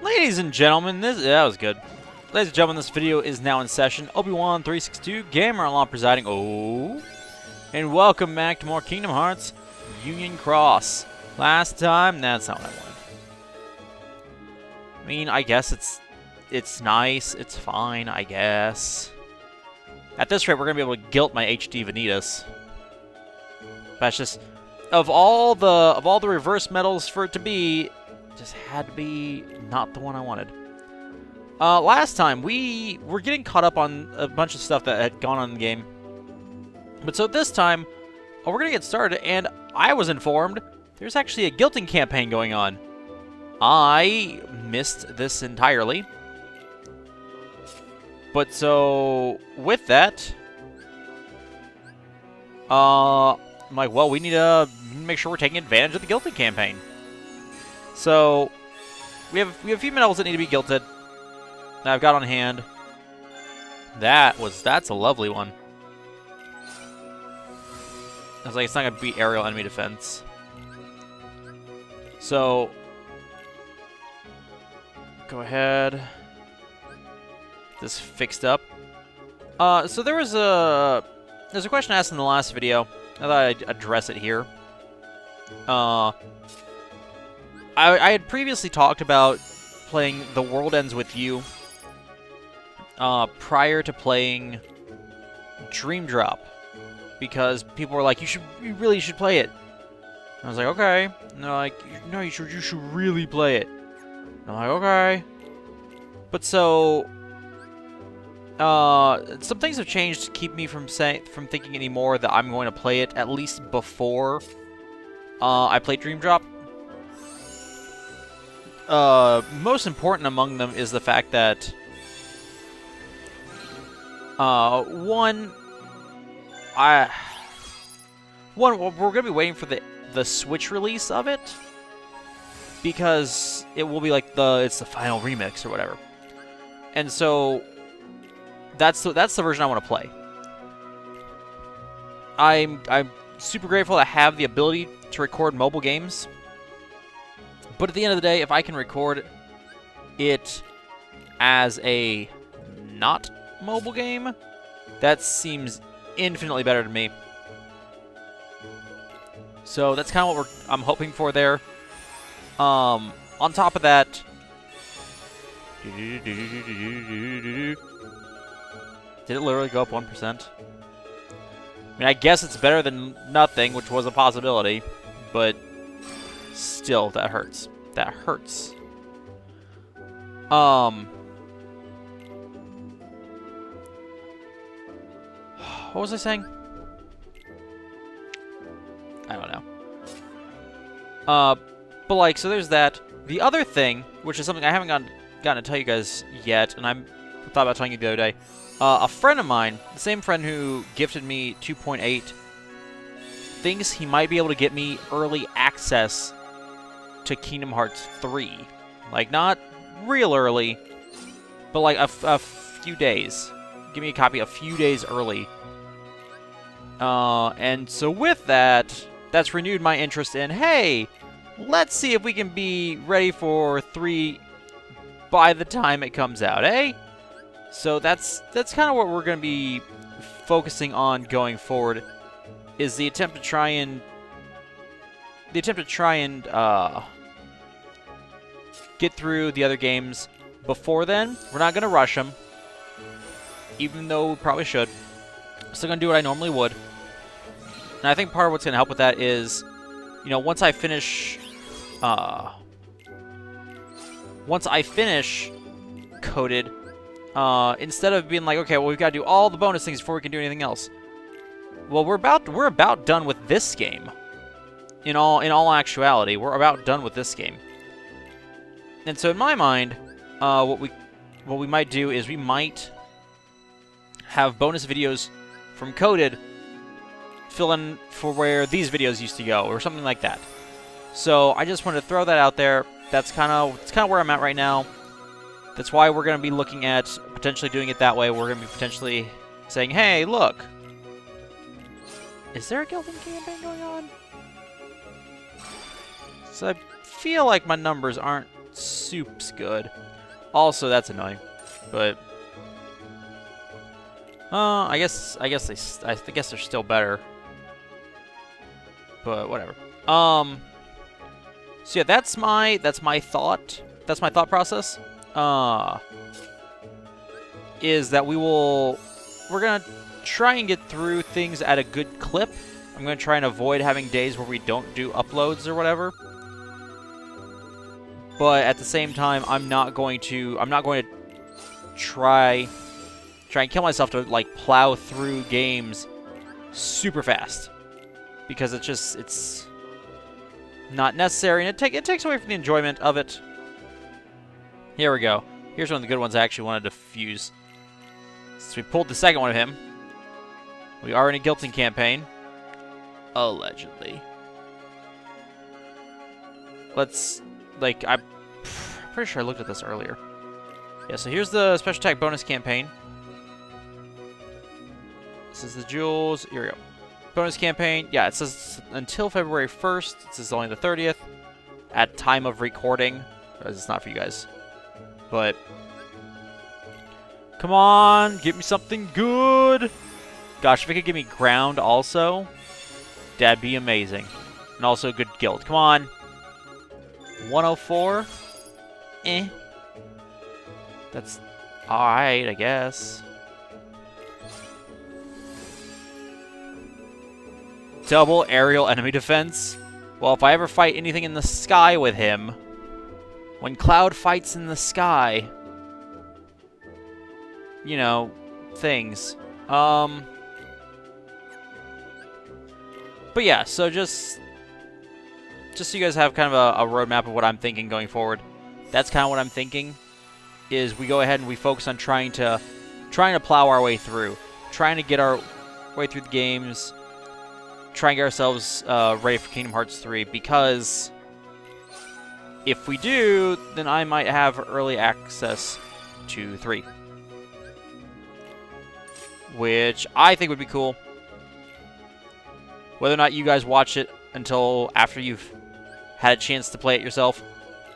Ladies and gentlemen, that was good. Ladies and gentlemen, this video is now in session. Obi-Wan 362 Gamer Law presiding. Oh, and welcome back to more Kingdom Hearts Union Cross. Last time, that's not what I wanted. I mean, I guess it's nice. It's fine, I guess. At this rate, we're gonna be able to guilt my HD Vanitas. That's just of all the reverse medals for it to be. Just had to be not the one I wanted. Last time, we were getting caught up on a bunch of stuff that had gone on in the game. But so this time, we're going to get started, and I was informed there's actually a guilting campaign going on. I missed this entirely. But so, with that, I'm like, well, we need to make sure we're taking advantage of the guilting campaign. So, we have a few medals that need to be guilted that I've got on hand. That's a lovely one. I was like, it's not going to beat aerial enemy defense. So, go ahead. Get this fixed up. So there's a question asked in the last video. I thought I'd address it here. I had previously talked about playing The World Ends With You prior to playing Dream Drop, because people were like, you really should play it. And I was like, okay. And they're like, no, you should really play it. And I'm like, okay. But so, some things have changed to keep me from thinking anymore that I'm going to play it at least before I play Dream Drop. Most important among them is the fact that, one, we're going to be waiting for the Switch release of it, because it will be like it's the final remix or whatever. And so, that's the version I want to play. I'm super grateful to have the ability to record mobile games. But at the end of the day, if I can record it as a not mobile game, that seems infinitely better to me. So that's kind of what I'm hoping for there. On top of that, did it literally go up 1%? I mean, I guess it's better than nothing, which was a possibility, but still, that hurts. That hurts. What was I saying? I don't know. But like, so there's that. The other thing, which is something I haven't gotten to tell you guys yet, and I thought about telling you the other day. A friend of mine, the same friend who gifted me 2.8, thinks he might be able to get me early access to Kingdom Hearts 3. Like, not real early, but like a few days. Give me a copy a few days early. And so with that, that's renewed my interest in, hey, let's see if we can be ready for 3 by the time it comes out, eh? So that's kind of what we're going to be focusing on going forward, is the attempt to try and get through the other games before then. We're not going to rush them, even though we probably should. Still going to do what I normally would. And I think part of what's going to help with that is, you know, once I finish Coded, instead of being like, okay, well, we've got to do all the bonus things before we can do anything else. Well, we're about done with this game. In all actuality, we're about done with this game. And so in my mind, what we might do is we might have bonus videos from Coded fill in for where these videos used to go, or something like that. So I just wanted to throw that out there. That's kind of where I'm at right now. That's why we're going to be looking at potentially doing it that way. We're going to be potentially saying, hey, look. Is there a guilding campaign going on? So I feel like my numbers aren't soup's good. Also, that's annoying. But I guess they're still better. But whatever. So yeah, that's my thought. That's my thought process. Is that we're gonna try and get through things at a good clip. I'm gonna try and avoid having days where we don't do uploads or whatever. But at the same time, I'm not going to try and kill myself to like plow through games super fast, because it's not necessary, and it takes away from the enjoyment of it. Here we go. Here's one of the good ones I actually wanted to fuse. Since we pulled the second one of him, we are in a guilting campaign. Allegedly. Let's, like, I'm pretty sure I looked at this earlier. Yeah, so here's the special attack bonus campaign. This is the jewels. Here we go. Bonus campaign. Yeah, it says until February 1st. This is only the 30th. At time of recording. Because it's not for you guys. But come on, give me something good. Gosh, if it could give me ground also, that'd be amazing. And also a good guild. Come on. 104. Eh. That's alright, I guess. Double aerial enemy defense. Well, if I ever fight anything in the sky with him, when Cloud fights in the sky, you know, things. But yeah, so just so you guys have kind of a roadmap of what I'm thinking going forward. That's kind of what I'm thinking, is we go ahead and we focus on trying to plow our way through. Trying to get our way through the games. Try and get ourselves ready for Kingdom Hearts 3, because if we do, then I might have early access to 3. Which I think would be cool. Whether or not you guys watch it until after you've had a chance to play it yourself,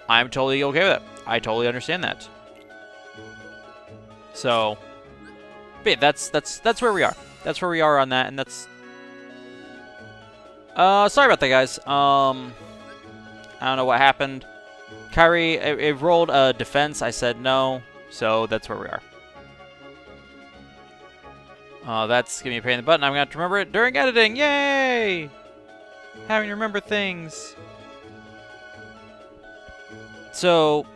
I'm totally okay with it. I totally understand that. So, but yeah, that's where we are. That's where we are on that, and that's... sorry about that, guys. I don't know what happened. Kyrie, it rolled a defense. I said no, so that's where we are. That's giving me a pain in the butt, and I'm going to have to remember it during editing. Yay! Having to remember things. So,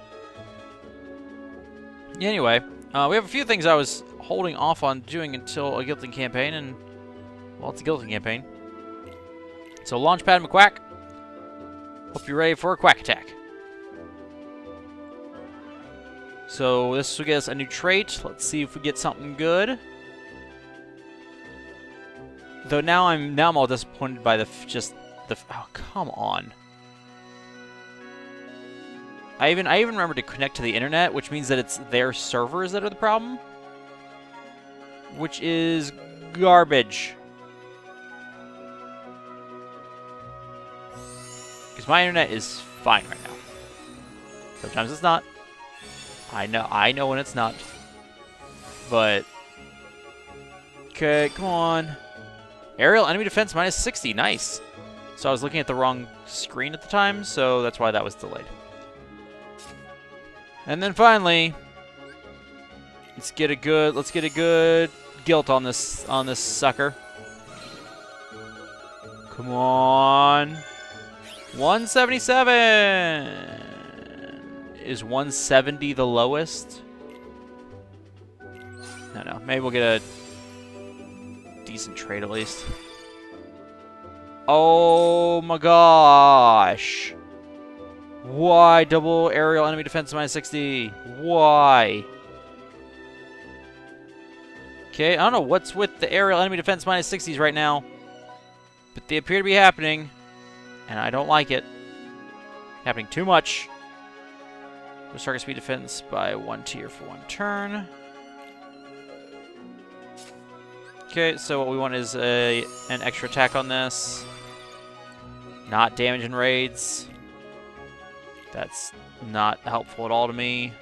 anyway, we have a few things I was holding off on doing until a guilting campaign, and, well, it's a guilting campaign. So, Launchpad McQuack. Hope you're ready for a quack attack. So, this will get us a new trait. Let's see if we get something good. Though now I'm all disappointed by oh, come on. I even remember to connect to the internet, which means that it's their servers that are the problem, which is garbage. Because my internet is fine right now. Sometimes it's not. I know when it's not. But okay, come on. Aerial enemy defense minus 60. Nice. So I was looking at the wrong screen at the time, so that's why that was delayed. And then finally, let's get a good guilt on this sucker. Come on. 177. Is 170 the lowest? No. Maybe we'll get a decent trade at least. Oh my gosh. Why double aerial enemy defense minus 60? Why? Okay, I don't know what's with the aerial enemy defense minus 60s right now, but they appear to be happening, and I don't like it. Happening too much. We'll target speed defense by 1 tier for 1 turn. Okay, so what we want is an extra attack on this. Not damage and raids. That's not helpful at all to me.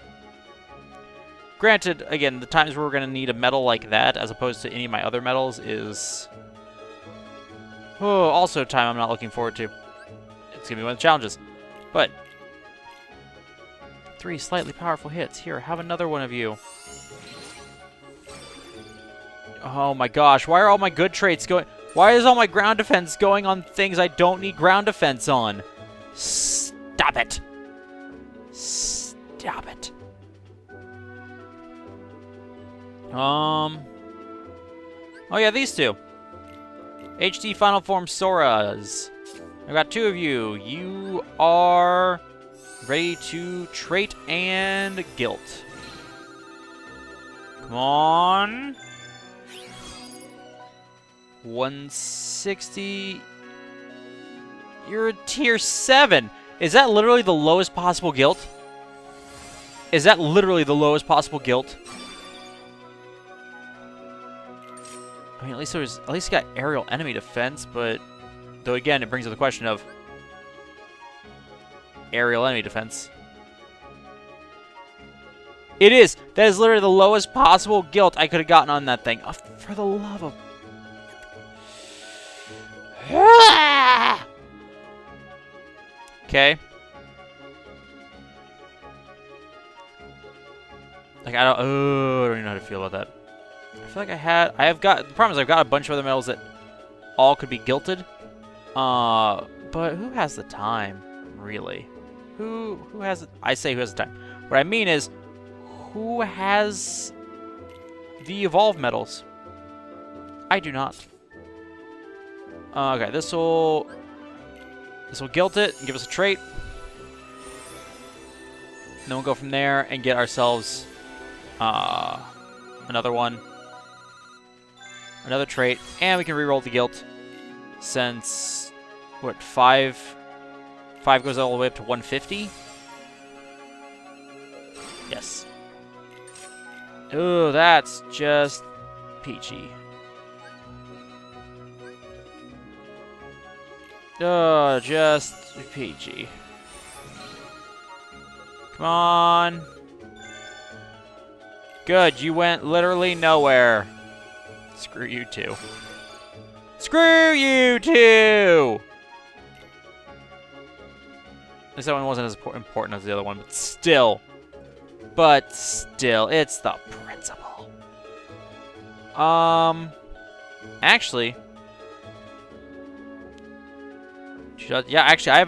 Granted, again, the times where we're going to need a medal like that, as opposed to any of my other medals, is also a time I'm not looking forward to. It's going to be one of the challenges. But 3 slightly powerful hits. Here, have another one of you. Oh my gosh, why are all my good traits going... Why is all my ground defense going on things I don't need ground defense on? Stop it. Stop it. Oh yeah, these two. HD Final Form Soras. I've got 2 of you. You are ready to trait and guilt. Come on. 160. You're a tier 7. Is that literally the lowest possible guilt? Is that literally the lowest possible guilt? I mean, at least you got aerial enemy defense, but though again, it brings up the question of aerial enemy defense. It is. That is literally the lowest possible guilt I could have gotten on that thing. Oh, for the love of... Okay. Like, I don't even know how to feel about that. I feel like the problem is I've got a bunch of other medals that all could be guilted. But who has the time, really? Who has it? I say who has the time. What I mean is, who has the evolve medals? I do not. Okay, this will guilt it and give us a trait. And then we'll go from there and get ourselves another one. Another trait. And we can reroll the guilt. Since, what, 5 goes all the way up to 150? Yes. Oh, that's just peachy. Oh, just peachy. Come on. Good, you went literally nowhere. Screw you too. Screw you too! At least that one wasn't as important as the other one, but still. It's the principle. Actually... Yeah, actually, I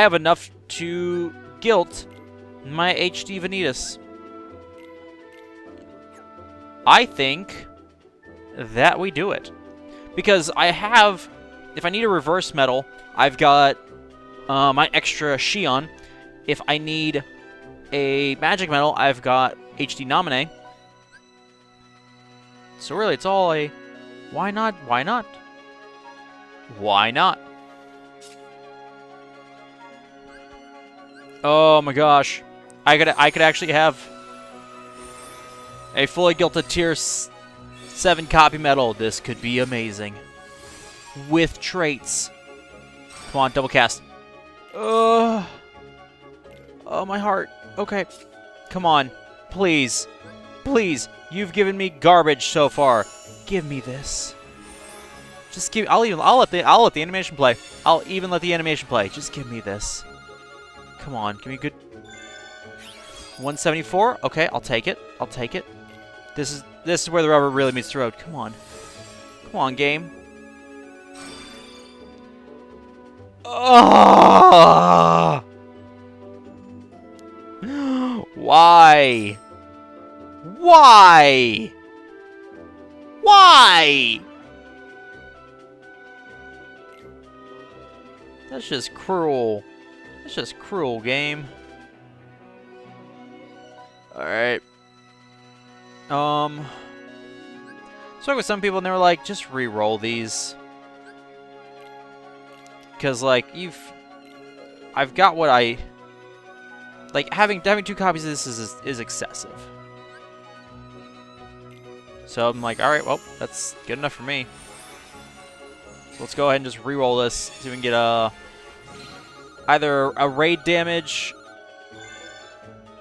have enough to guilt my HD Vanitas. I think that we do it. Because I have, if I need a reverse medal, I've got my extra Shion. If I need a magic medal, I've got HD Naminé. So really, it's all a why not? Why not? Why not? Oh my gosh. I could actually have a fully guilted tier 7 copy medal. This could be amazing. With traits. Come on, double cast. Oh, my heart. Okay. Come on. Please. Please. You've given me garbage so far. Give me this. Just give... I'll let the animation play. I'll even let the animation play. Just give me this. Come on, give me a good... 174? Okay, I'll take it. I'll take it. This is where the rubber really meets the road. Come on. Come on, game. Oh! Why? Why? Why? That's just cruel. That's just cruel, game. Alright. Spoke with some people and they were like, just re-roll these. Because, like, I've got what I... Like, having 2 copies of this is excessive. So I'm like, alright, well, that's good enough for me. Let's go ahead and just re-roll this so we can get either a raid damage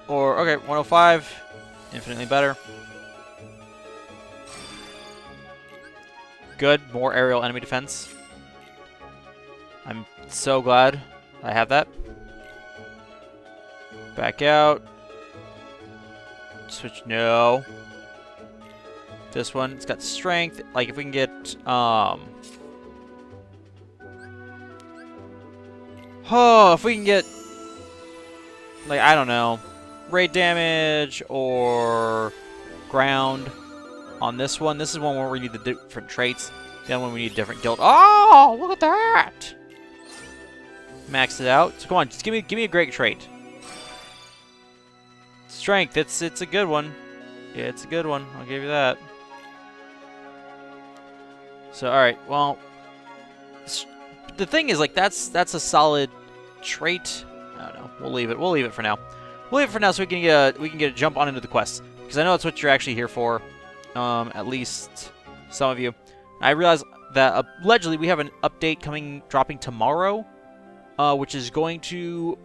Or, okay, 105. Infinitely better. Good. More aerial enemy defense. I'm so glad I have that. Back out. Switch. No. This one, it's got strength. Like, if we can get, oh, if we can get, like, I don't know, raid damage or ground on this one. This is one where we need the different traits. The other one we need different guild. Oh, look at that! Max it out. So come on, just give me a great trait. Strength. It's a good one. Yeah, it's a good one. I'll give you that. So all right. Well, the thing is, like, that's a solid trait. I don't know. We'll leave it. We'll leave it for now. We'll leave it for now so we can get a jump on into the quest, because I know that's what you're actually here for. At least some of you. I realize that allegedly we have an update dropping tomorrow, which is going to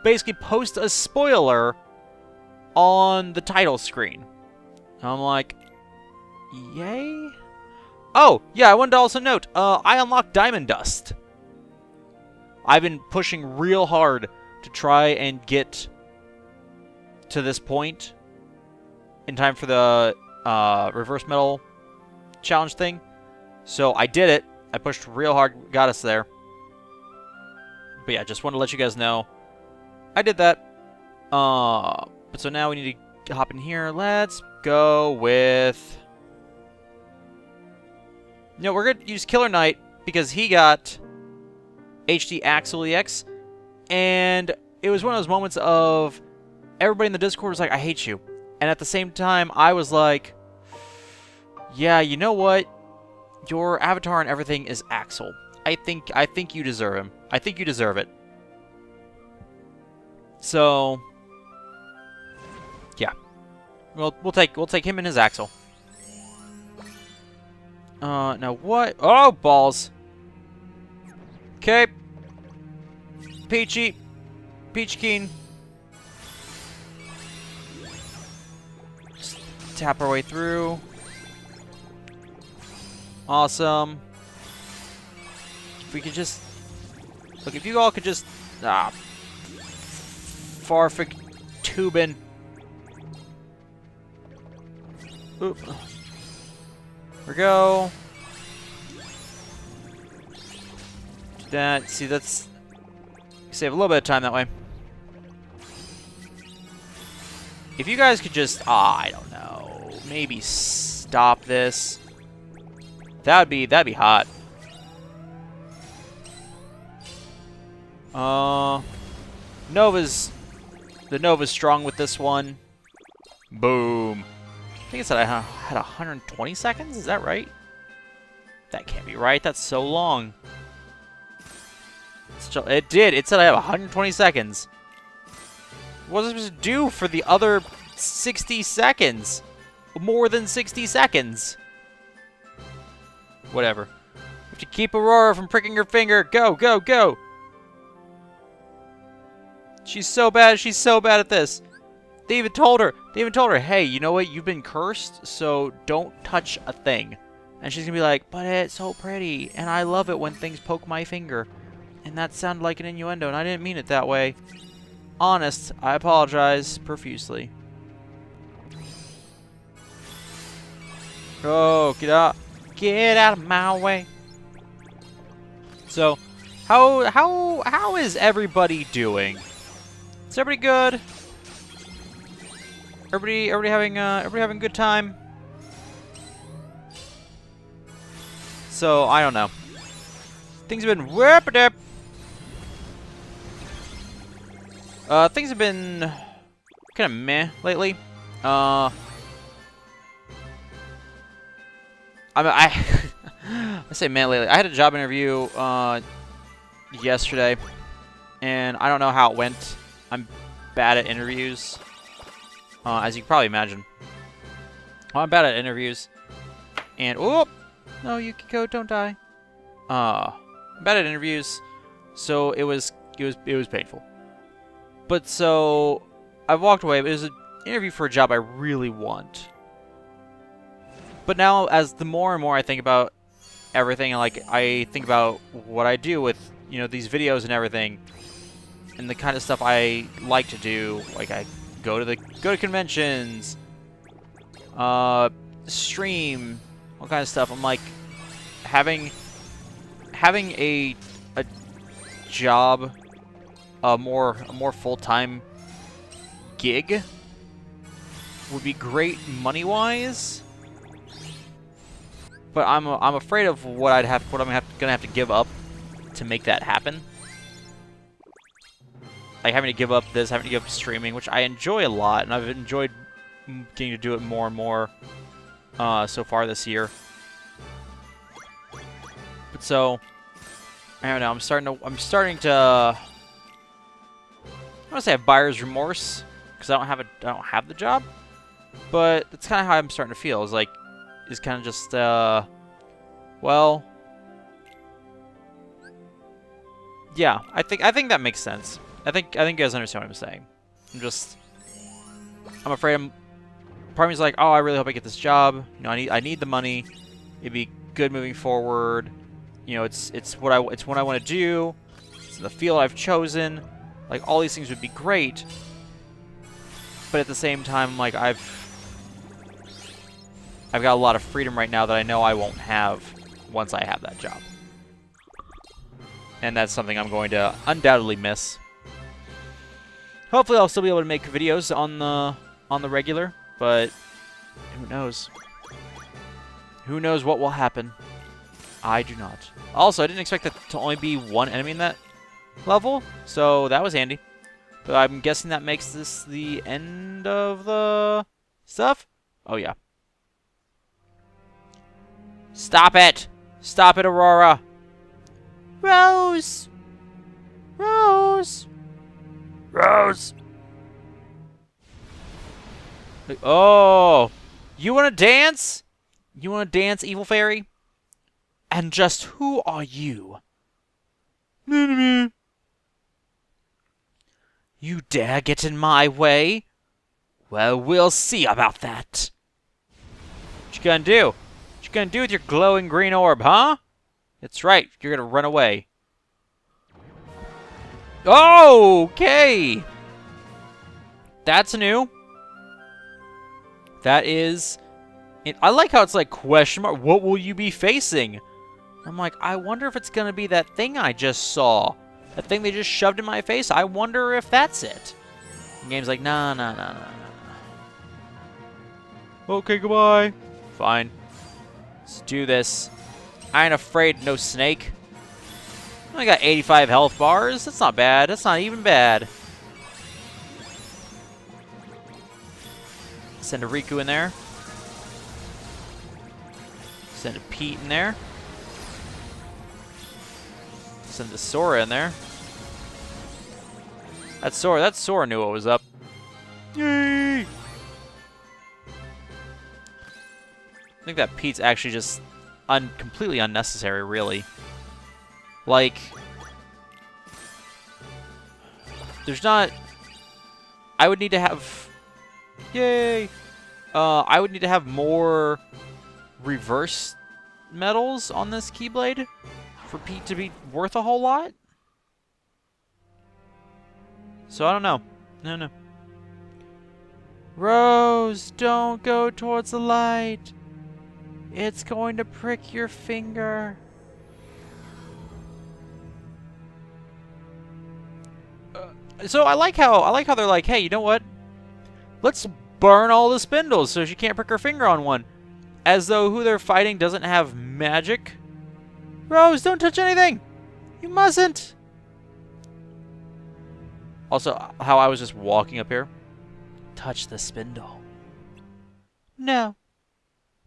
basically post a spoiler on the title screen. I'm like, yay? Oh, yeah, I wanted to also note, I unlocked Diamond Dust. I've been pushing real hard to try and get to this point in time for the reverse metal challenge thing. So I did it. I pushed real hard, got us there. But yeah, just wanted to let you guys know I did that. But so now we need to hop in here. Let's go with... No, we're going to use Killer Knight because he got HD Axel EX. And it was one of those moments of everybody in the Discord was like, I hate you. And at the same time, I was like, yeah, you know what? Your avatar and everything is Axel. I think you deserve him. I think you deserve it. So, yeah. We'll take him and his Axel. Now what? Oh, balls. Okay. Peachy. Peachkeen. Just tap our way through. Awesome. If we could just... Look, if you all could just... Farfig Tubin. Oop. Here we go. Do that. See, that's... Save a little bit of time that way. If you guys could just... I don't know. Maybe stop this. That'd be hot. The Nova's strong with this one. Boom. I think it said I had 120 seconds. Is that right? That can't be right. That's so long. It did. It said I have 120 seconds. What was I supposed to do for the other 60 seconds? More than 60 seconds. Whatever. You have to keep Aurora from pricking her finger. Go, go, go. She's so bad. She's so bad at this. They even told her, hey, you know what? You've been cursed, so don't touch a thing. And she's going to be like, but it's so pretty, and I love it when things poke my finger. And that sounded like an innuendo, and I didn't mean it that way. Honest, I apologize profusely. Oh, get out. Get out of my way. So, how is everybody doing? Is everybody good? Everybody having a good time? So, I don't know. Things have been whip-a-dip. Things have been kind of meh lately. I say meh lately. I had a job interview yesterday, and I don't know how it went. I'm bad at interviews, as you can probably imagine. I'm bad at interviews, and oh no, Yukiko, don't die. I'm bad at interviews, so it was painful. But so, I've walked away. It was an interview for a job I really want. But now, as the more and more I think about everything, and like I think about what I do with, you know, these videos and everything, and the kind of stuff I like to do, like I go to conventions, stream, all kind of stuff. I'm like, having a job, a more full-time gig would be great money-wise. But I'm afraid of what I'm gonna have to give up to make that happen. Like having to give up this, having to give up streaming, which I enjoy a lot, and I've enjoyed getting to do it more and more so far this year. But so I don't know. I'm starting to. I don't want to say I have buyer's remorse because I don't have the job, but that's kind of how I'm starting to feel. Is kind of just well, yeah. I think that makes sense. I think you guys understand what I'm saying. I'm afraid part of me is like, oh, I really hope I get this job. You know, I need the money. It'd be good moving forward. You know, it's what I want to do. It's the field I've chosen. Like, all these things would be great. But at the same time, like, I've got a lot of freedom right now that I know I won't have once I have that job. And that's something I'm going to undoubtedly miss. Hopefully I'll still be able to make videos on the regular, but who knows? Who knows what will happen? I do not. Also, I didn't expect that to only be one enemy in that level, so that was handy. But I'm guessing that makes this the end of the stuff? Oh, yeah. Stop it! Stop it, Aurora! Rose! Rose! Rose! Oh! You wanna dance? You wanna dance, evil fairy? And just who are you? You dare get in my way? Well, we'll see about that. What you gonna do? What you gonna do with your glowing green orb, huh? That's right, you're gonna run away. Okay! That's new. That is... I like how it's like, question mark, what will you be facing? I'm like, I wonder if it's gonna be that thing I just saw. That thing they just shoved in my face? I wonder if that's it. The game's like, nah. Okay, goodbye. Fine. Let's do this. I ain't afraid, no snake. I got 85 health bars. That's not bad. That's not even bad. Send a Riku in there. Send a Pete in there. Send the Sora in there. That Sora knew what was up. Yay! I think that Pete's actually just completely unnecessary, really. Like, there's not... I would need to have... Yay! I would need to have more reverse medals on this Keyblade for Pete to be worth a whole lot. So I don't know. No. Rose, don't go towards the light. It's going to prick your finger. So I like how they're like, hey, you know what? Let's burn all the spindles so she can't prick her finger on one. As though who they're fighting doesn't have magic. Rose, don't touch anything! You mustn't! Also, how I was just walking up here. Touch the spindle. No.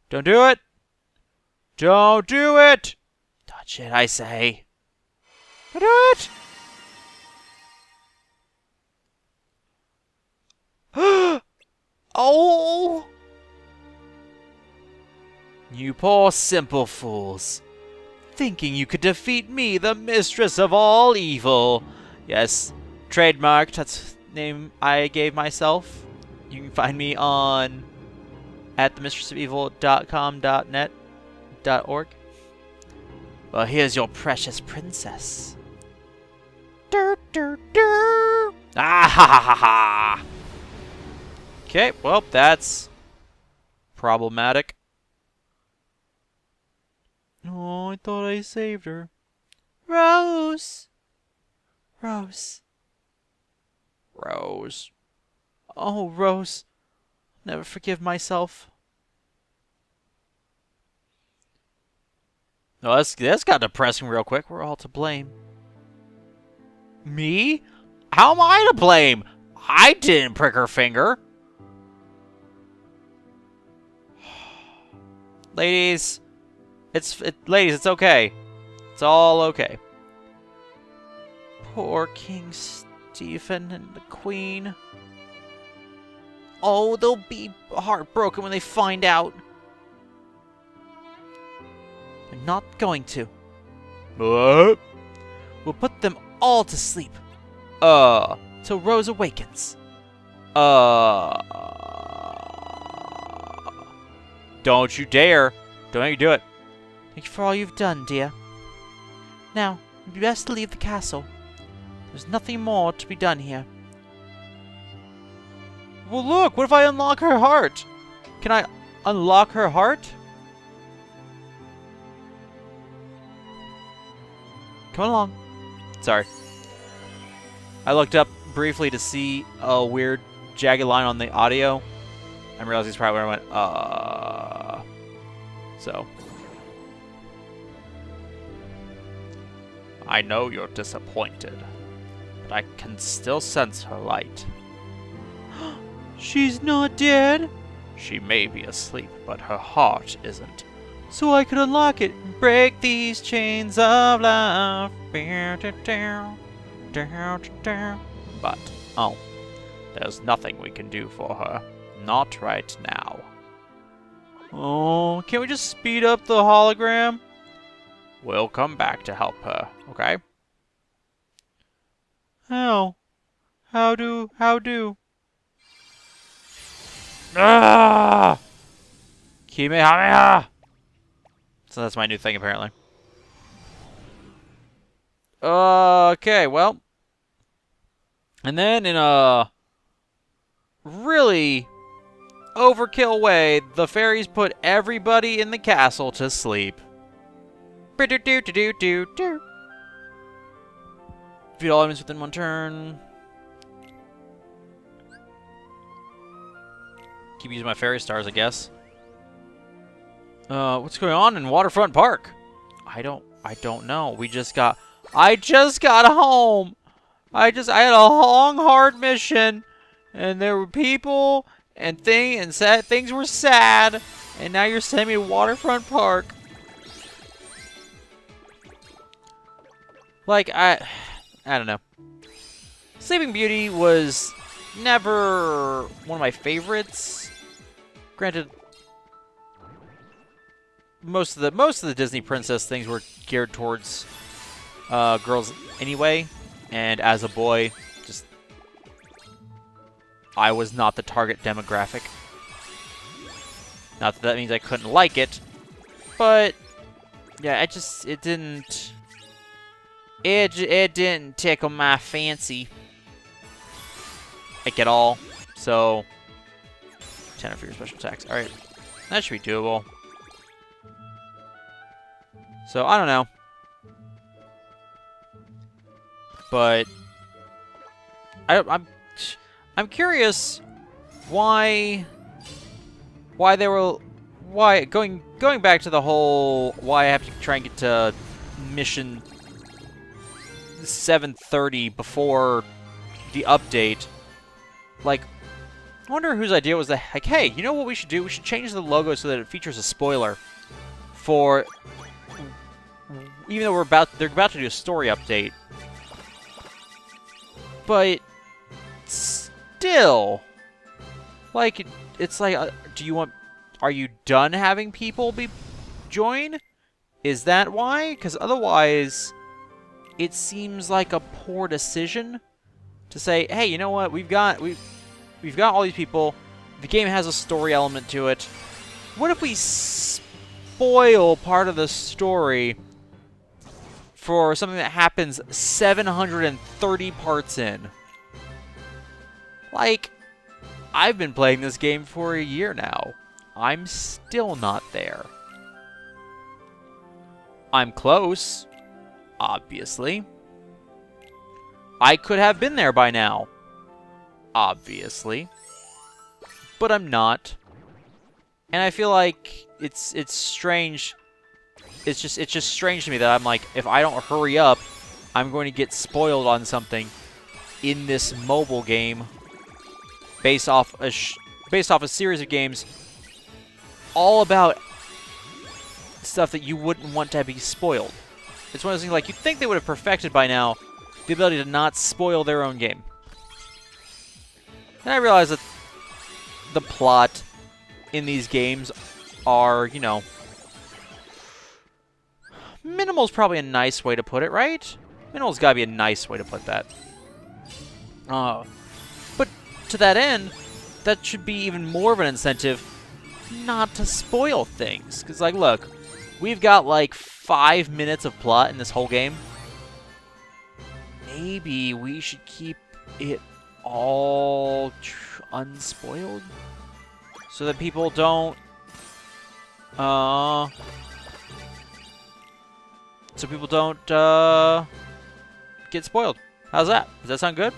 Don't do it! Don't do it! Touch it, I say. Don't do it! Oh! You poor simple fools. Thinking you could defeat me, the mistress of all evil. Yes, trademarked. name I gave myself. You can find me on at themistressofevil.com.net.org. Well, here's your precious princess. Ah ha ha ha ha! Okay, well, that's problematic. Oh, I thought I saved her. Rose! Rose. Rose. Oh, Rose. Never forgive myself. No, that's got depressing real quick. We're all to blame. Me? How am I to blame? I didn't prick her finger. Ladies, it's okay. It's all okay. Poor King Stephen and the Queen. Oh, they'll be heartbroken when they find out. They're not going to. What? We'll put them all to sleep. Till Rose awakens. Don't you dare. Don't you do it. Thank you for all you've done, dear. Now, it'd be best to leave the castle. There's nothing more to be done here. Well, look, what if I unlock her heart? Can I unlock her heart? Come along. Sorry. I looked up briefly to see a weird jagged line on the audio. I realized he's probably where I went, So. I know you're disappointed, but I can still sense her light. She's not dead? She may be asleep, but her heart isn't. So I could unlock it and break these chains of life. But, oh, there's nothing we can do for her. Not right now. Oh, can't we just speed up the hologram? We'll come back to help her, okay? How? How do? Ah! Kamehameha! So that's my new thing, apparently. Okay, well. And then in a really overkill way, the fairies put everybody in the castle to sleep. Defeat all enemies within one turn. Keep using my fairy stars, I guess. What's going on in Waterfront Park? I don't know. I just got home. I had a long, hard mission, and there were people and things were sad, and now you're sending me to Waterfront Park. Like, I don't know. Sleeping Beauty was never one of my favorites. Granted, most of the Disney princess things were geared towards girls anyway, and as a boy, just I was not the target demographic. Not that that means I couldn't like it, but yeah, it didn't tickle my fancy like at all. So 10 for your special attacks. All right, that should be doable. So I don't know, but I'm curious why going back to the whole why I have to try and get to mission 730 before the update. Like, I wonder whose idea was that, like, hey, you know what we should do? We should change the logo so that it features a spoiler for, even though they're about to do a story update. But still, like, it's like, are you done having people join? Is that why? Because otherwise, it seems like a poor decision. to say, hey, you know what? We've got all these people. The game has a story element to it. What if we spoil part of the story for something that happens 730 parts in? Like, I've been playing this game for a year now. I'm still not there. I'm close, obviously. I could have been there by now, obviously. But I'm not. And I feel like it's strange. It's just strange to me that I'm like, if I don't hurry up, I'm going to get spoiled on something in this mobile game based off a series of games all about stuff that you wouldn't want to be spoiled. It's one of those things like you'd think they would have perfected by now the ability to not spoil their own game. And I realize that the plot in these games are, you know, minimal's probably a nice way to put it, right? Minimal's gotta be a nice way to put that. But to that end, that should be even more of an incentive not to spoil things. Because, like, look, we've got, like, 5 minutes of plot in this whole game. Maybe we should keep it all unspoiled? So that people don't... so people don't, get spoiled. How's that? Does that sound good?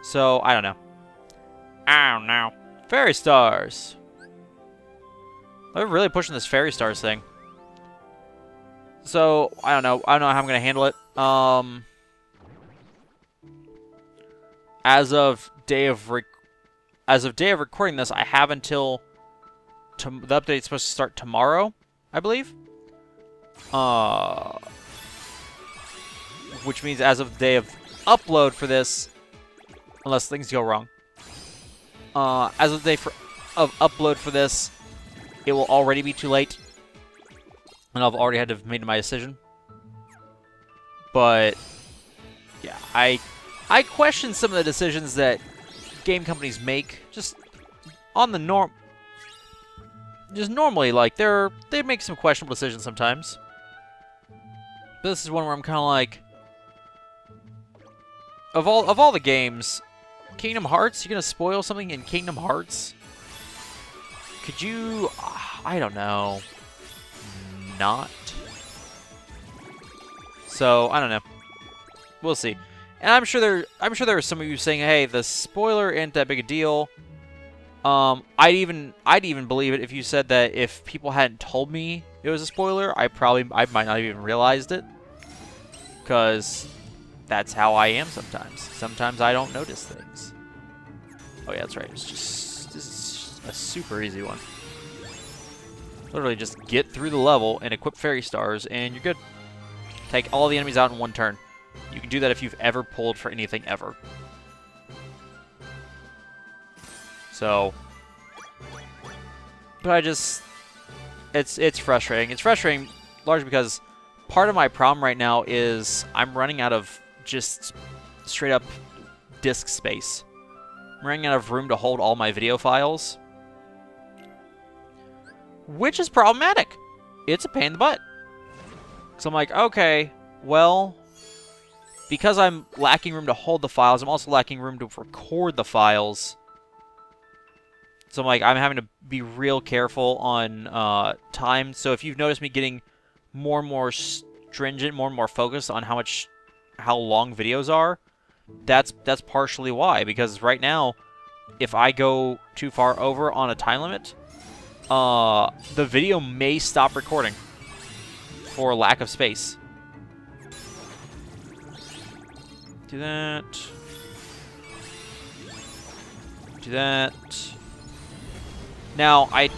So, I don't know. I don't know. Fairy Stars. They're really pushing this Fairy Stars thing. So, I don't know. I don't know how I'm going to handle it. As of day of recording this, I have until... the update's supposed to start tomorrow, I believe. Which means as of the day of upload for this, unless things go wrong, as of the day of upload for this, it will already be too late, and I've already had to have made my decision. But yeah, I question some of the decisions that game companies make just on the just normally, like they make some questionable decisions sometimes. But this is one where I'm kind of like, of all the games, Kingdom Hearts, you're gonna spoil something in Kingdom Hearts? Could you, I don't know, not? So I don't know. We'll see. And I'm sure there are some of you saying, "Hey, the spoiler ain't that big a deal." I'd even believe it if you said that if people hadn't told me it was a spoiler, I might not have even realized it. Because that's how I am sometimes. Sometimes I don't notice things. Oh yeah, that's right. This is a super easy one. Literally just get through the level and equip Fairy Stars and you're good. Take all the enemies out in one turn. You can do that if you've ever pulled for anything ever. So, but it's frustrating. It's frustrating largely because part of my problem right now is I'm running out of just straight up disk space. I'm running out of room to hold all my video files, which is problematic. It's a pain in the butt. So I'm like, okay, well, because I'm lacking room to hold the files, I'm also lacking room to record the files. So I'm like, I'm having to be real careful on time. So if you've noticed me getting more and more stringent, more and more focused on how long videos are, that's partially why. Because right now, if I go too far over on a time limit, the video may stop recording for lack of space. Do that. Do that. Now, I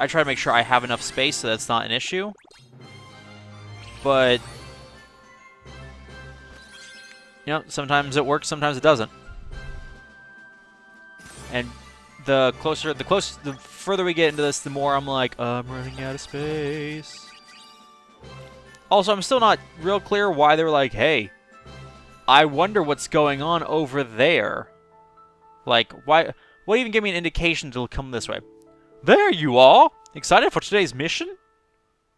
try to make sure I have enough space so that's not an issue. But, you know, sometimes it works, sometimes it doesn't. And the further we get into this, the more I'm like, I'm running out of space. Also, I'm still not real clear why they were like, hey, I wonder what's going on over there. Like, why? What even gave me an indication to come this way? There you are! Excited for today's mission?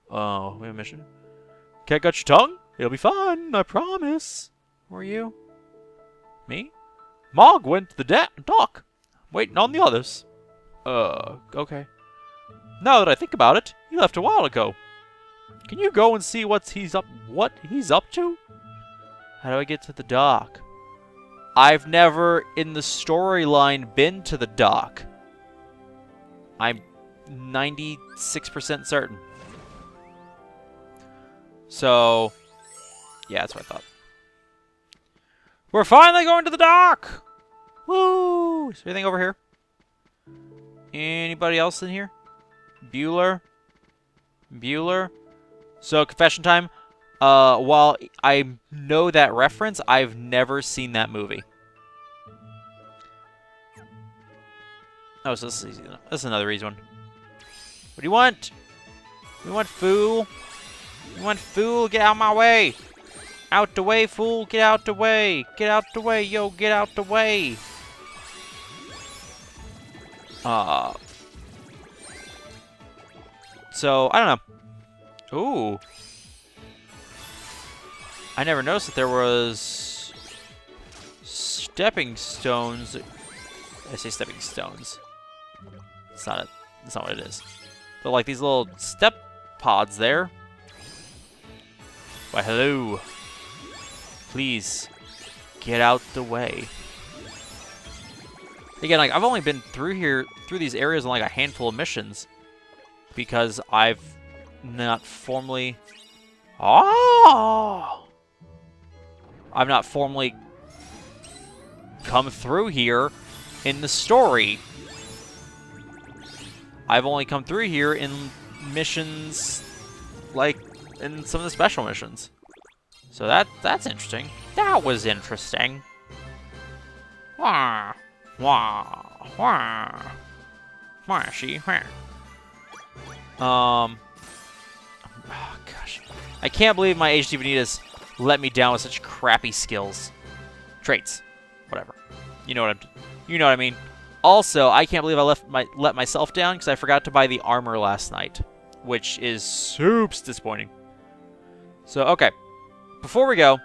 Oh, we have a mission? Can't got your tongue? It'll be fun, I promise. Who are you? Me? Mog went to the dock, waiting on the others. Okay. Now that I think about it, he left a while ago. Can you go and see what he's up to? How do I get to the dock? I've never, in the storyline, been to the dock. I'm 96% certain. So, yeah, that's what I thought. We're finally going to the dock! Woo! Is there anything over here? Anybody else in here? Bueller? So, confession time. While I know that reference, I've never seen that movie. Oh, so this is easy enough. This is another easy one. What do you want? You want fool? You want fool? Get out of my way! Out the way, fool! Get out the way! Get out the way, yo! Get out the way! So, I don't know. Ooh. I never noticed that there was stepping stones. I say stepping stones. It's not it. That's not what it is. But like these little step pods there. Why, hello. Please get out the way. Again, like I've only been through these areas on like a handful of missions because I've not formally. I've not formally come through here in the story. I've only come through here in missions, like in some of the special missions. So that's interesting. That was interesting. Wah, wah, wah, washy, wah. Oh gosh, I can't believe my HD Vanitas let me down with such crappy skills. Traits. Whatever. You know what I mean. Also, I can't believe I let myself down because I forgot to buy the armor last night, which is soups disappointing. So, okay. Before we go,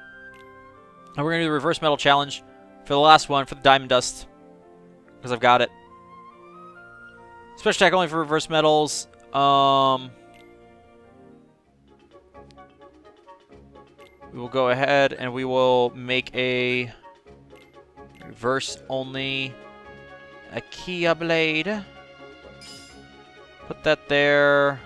we're going to do the reverse metal challenge for the last one, for the diamond dust, because I've got it. Special attack only for reverse metals. We will go ahead and we will make a reverse only Akia blade. Put that there.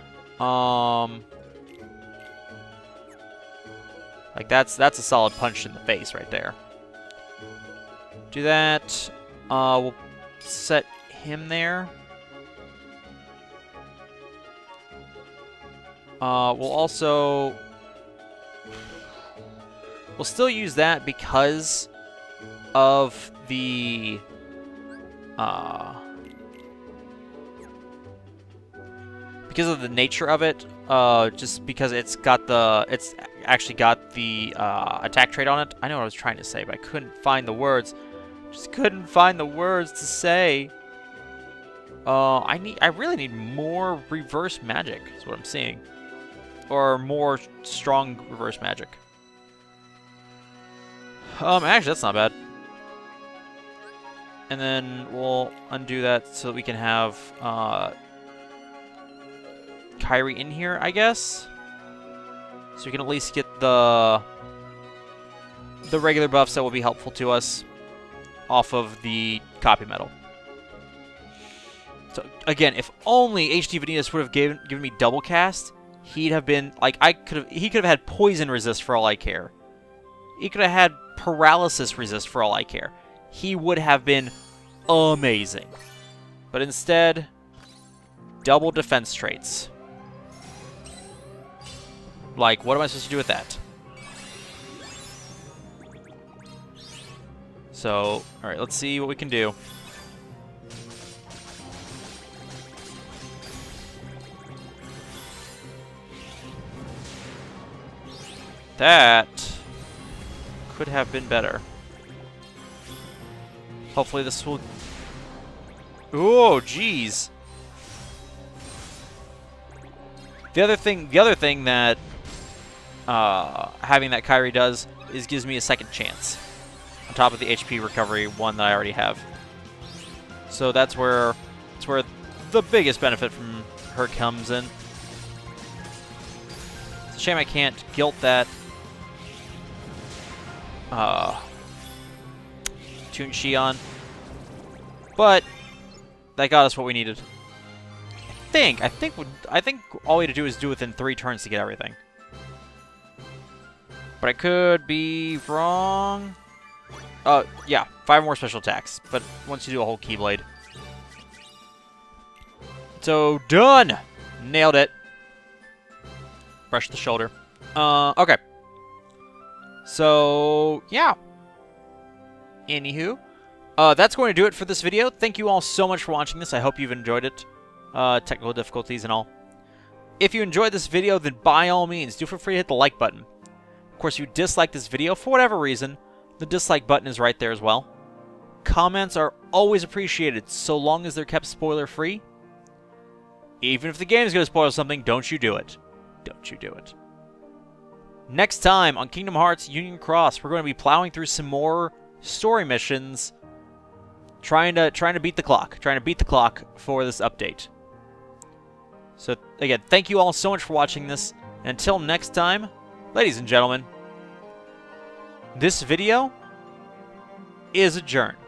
Like that's a solid punch in the face right there. Do that. We'll set him there. We'll still use that because of the nature of it. Just because it's actually got the attack trait on it. I know what I was trying to say, but I couldn't find the words. Just couldn't find the words to say. I really need more reverse magic, is what I'm seeing. Or more strong reverse magic. Actually, that's not bad. And then we'll undo that so that we can have Kairi in here, I guess. So we can at least get the regular buffs that will be helpful to us off of the copy metal. So again, if only HD Vanitas would have given me double cast, he'd have been like he could have had poison resist for all I care. He could have had paralysis resist for all I care. He would have been amazing. But instead, double defense traits. Like, what am I supposed to do with that? So, alright, let's see what we can do. That Could have been better. Hopefully this will... Oh, jeez. The other thing that having that Kyrie does is gives me a second chance on top of the HP recovery one that I already have. So that's where the biggest benefit from her comes in. It's a shame I can't guilt that Toon Shion, but that got us what we needed. I think all we had to do is do it within 3 turns to get everything. But I could be wrong. Yeah, 5 more special attacks, but once you do a whole Keyblade. So, done! Nailed it. Brush the shoulder. Okay. So, yeah. Anywho. That's going to do it for this video. Thank you all so much for watching this. I hope you've enjoyed it. Technical difficulties and all. If you enjoyed this video, then by all means, do feel free to hit the like button. Of course, if you dislike this video for whatever reason, the dislike button is right there as well. Comments are always appreciated, so long as they're kept spoiler-free. Even if the game is going to spoil something, don't you do it. Don't you do it. Next time on Kingdom Hearts Union Cross, we're going to be plowing through some more story missions, trying to beat the clock. Trying to beat the clock for this update. So, again, thank you all so much for watching this. And until next time, ladies and gentlemen, this video is adjourned.